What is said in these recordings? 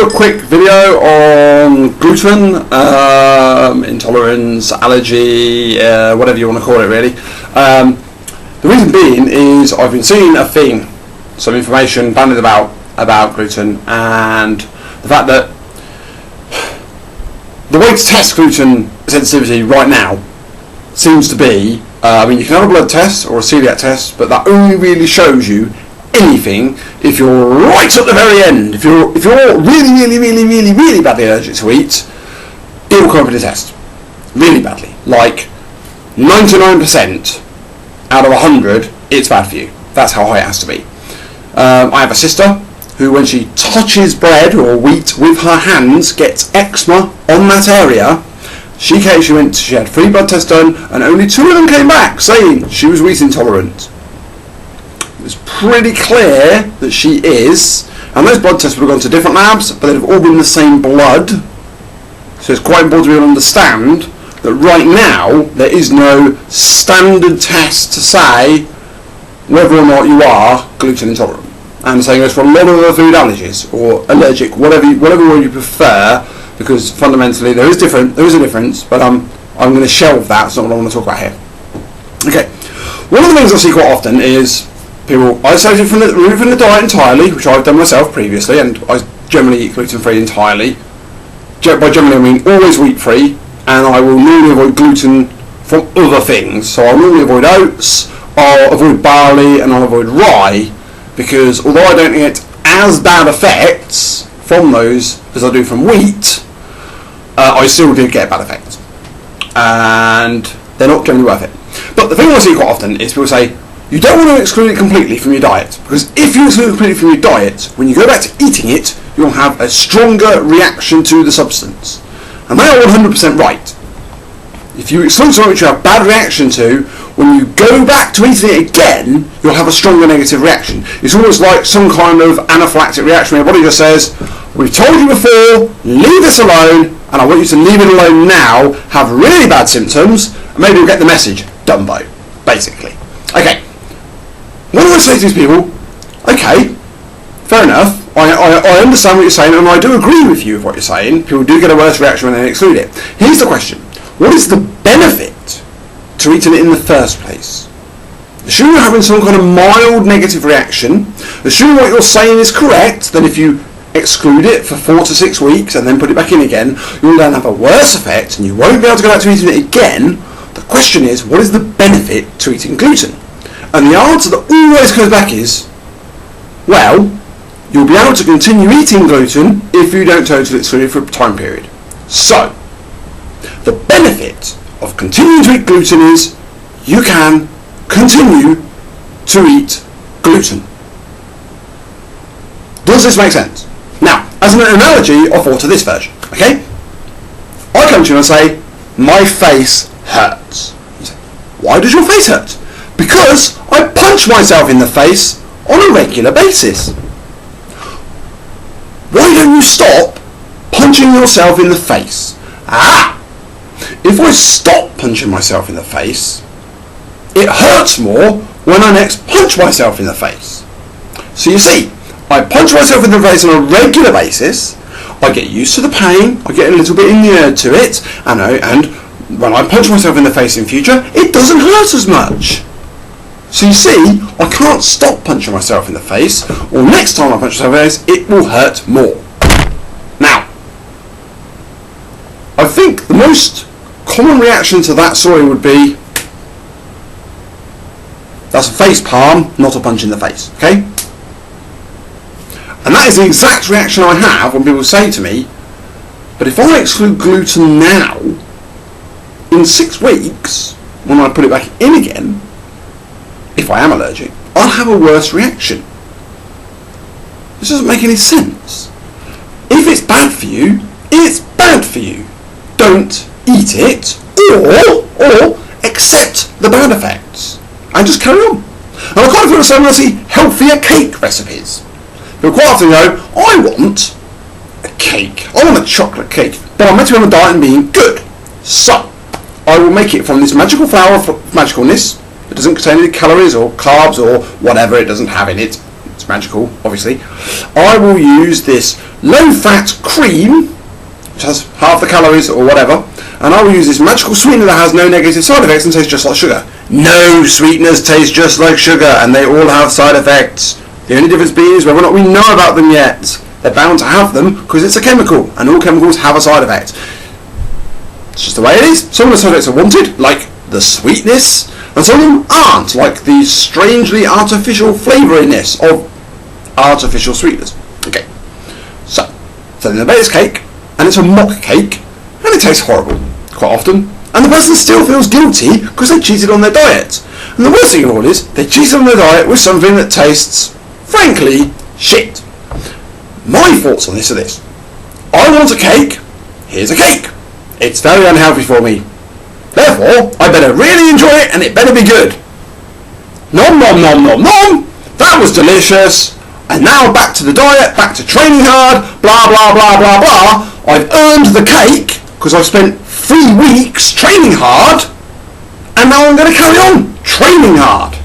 a quick video on gluten, intolerance, allergy, whatever you want to call it really. The reason being is I've been seeing a thing, some information bandied about gluten, and the fact that the way to test gluten sensitivity right now seems to be, you can have a blood test or a celiac test, but that only really shows you anything if you're right at the very end. If you're really badly allergic to wheat, it will come up in a test really badly, like 99% out of 100 it's bad for you. That's how high it has to be. I have a sister who, when she touches bread or wheat with her hands, gets eczema on that area. She had 3 blood tests done, and only 2 of them came back saying she was wheat intolerant. It's pretty clear that she is, and those blood tests would have gone to different labs, but they'd have all been the same blood. So it's quite important to be able to understand that right now there is no standard test to say whether or not you are gluten intolerant. And saying this for a lot of other food allergies or allergic, whatever word you prefer, because fundamentally there is a difference, but I'm going to shelve that. It's not what I want to talk about here. Okay, one of the things I see quite often is people isolate it from the diet entirely, which I've done myself previously, and I generally eat gluten-free entirely. By generally I mean always wheat-free, and I will normally avoid gluten from other things. So I'll normally avoid oats, I'll avoid barley, and I'll avoid rye, because although I don't get as bad effects from those as I do from wheat, I still do get bad effects, and they're not generally worth it. But the thing I see quite often is people say, you don't want to exclude it completely from your diet, because if you exclude it completely from your diet, when you go back to eating it, you'll have a stronger reaction to the substance. And they are 100% right. If you exclude something which you have a bad reaction to, when you go back to eating it again, you'll have a stronger negative reaction. It's almost like some kind of anaphylactic reaction where your body just says, we've told you before, leave this alone, and I want you to leave it alone now, have really bad symptoms, and maybe you'll get the message, Dumbo, basically. Okay, what do I say to these people? Okay, fair enough, I understand what you're saying, and I do agree with you with what you're saying. People do get a worse reaction when they exclude it. Here's the question. What is the benefit to eating it in the first place? Assuming you're having some kind of mild negative reaction, assuming what you're saying is correct, then if you exclude it for 4 to 6 weeks and then put it back in again, you'll then have a worse effect and you won't be able to go back to eating it again. The question is, what is the benefit to eating gluten? And the answer that always comes back is, well, you'll be able to continue eating gluten if you don't totally exclude it for a time period. So, the benefit of continuing to eat gluten is you can continue to eat gluten. Does this make sense? Now, as an analogy, I'll fall to this version, okay? I come to you and say, my face hurts. You say, why does your face hurt? Because I punch myself in the face on a regular basis. Why don't you stop punching yourself in the face? If I stop punching myself in the face, it hurts more when I next punch myself in the face. So you see, I punch myself in the face on a regular basis, I get used to the pain, I get a little bit inured to it, and when I punch myself in the face in future, it doesn't hurt as much. So you see, I can't stop punching myself in the face, or next time I punch myself in the face, it will hurt more. Now, I think the most common reaction to that story would be, that's a face palm, not a punch in the face, okay? And that is the exact reaction I have when people say to me, but if I exclude gluten now, in 6 weeks, when I put it back in again, if I am allergic, I'll have a worse reaction. This doesn't make any sense. If it's bad for you, it's bad for you. Don't eat it, or accept the bad effects, and just carry on. And I quite often say when I see healthier cake recipes, people quite often go, I want a cake, I want a chocolate cake, but I'm meant to be on a diet and being good. So, I will make it from this magical flour of magicalness. It doesn't contain any calories or carbs or whatever it doesn't have in it. it's magical, obviously, I will use this low-fat cream, which has half the calories or whatever, and I will use this magical sweetener that has no negative side effects and tastes just like sugar. No sweeteners taste just like sugar, and they all have side effects. The only difference being is whether or not we know about them yet. They're bound to have them because it's a chemical, and all chemicals have a side effect. It's just the way it is. Some of the side effects are wanted, like the sweetness, and some of them aren't, like the strangely artificial flavouriness of artificial sweeteners. Okay, so then they bake this cake, and it's a mock cake, and it tastes horrible quite often, and the person still feels guilty because they cheated on their diet. And the worst thing of all is they cheated on their diet with something that tastes, frankly, shit. My thoughts on this are this: I want a cake, here's a cake. It's very unhealthy for me. Therefore, I better really enjoy it, and it better be good. Nom nom nom nom nom! That was delicious. And now back to the diet, back to training hard, blah blah blah blah blah. I've earned the cake because I've spent 3 weeks training hard, and now I'm going to carry on training hard.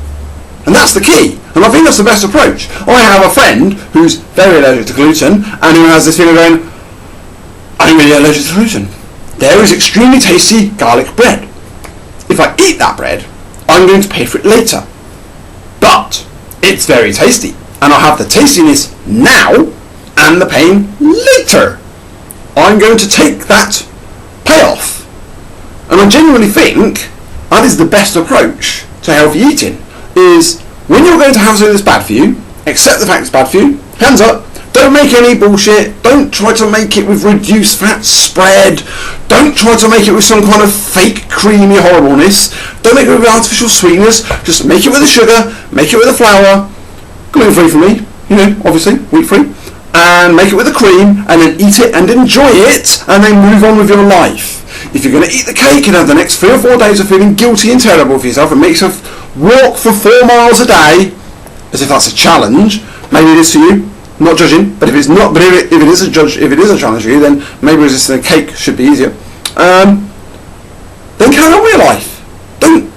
And that's the key. And I think that's the best approach. I have a friend who's very allergic to gluten, and who has this thing of going, I'm really allergic to gluten. There is extremely tasty garlic bread. If I eat that bread, I'm going to pay for it later. But it's very tasty, and I'll have the tastiness now and the pain later. I'm going to take that payoff. And I genuinely think that is the best approach to healthy eating, is when you're going to have something that's bad for you, accept the fact it's bad for you, hands up. Don't make any bullshit. Don't try to make it with reduced fat spread. Don't try to make it with some kind of fake creamy horribleness. Don't make it with artificial sweetness. Just make it with the sugar, make it with the flour, gluten-free for me, obviously, wheat-free, and make it with the cream, and then eat it and enjoy it, and then move on with your life. If you're going to eat the cake and have the next 3 or 4 days of feeling guilty and terrible for yourself and make yourself walk for 4 miles a day, as if that's a challenge, maybe it is for you. Not judging, but if it's not, but if it is a challenge for you, then maybe resisting a cake should be easier. Then carry on with your life. Don't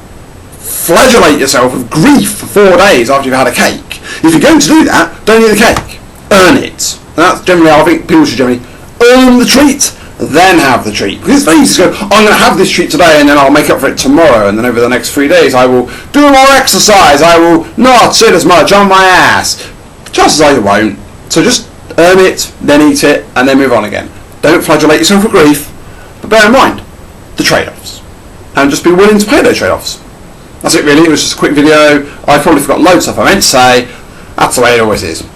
flagellate yourself with grief for 4 days after you've had a cake. If you're going to do that, don't eat the cake. Earn it. And that's generally how I think people should generally earn the treat, then have the treat. Because it's very easy to go, I'm going to have this treat today and then I'll make up for it tomorrow, and then over the next 3 days I will do more exercise, I will not sit as much on my ass. Chances are you won't. So just earn it, then eat it, and then move on again. Don't flagellate yourself with grief, but bear in mind the trade-offs. And just be willing to pay those trade-offs. That's it really. It was just a quick video. I probably forgot loads of stuff I meant to say. That's the way it always is.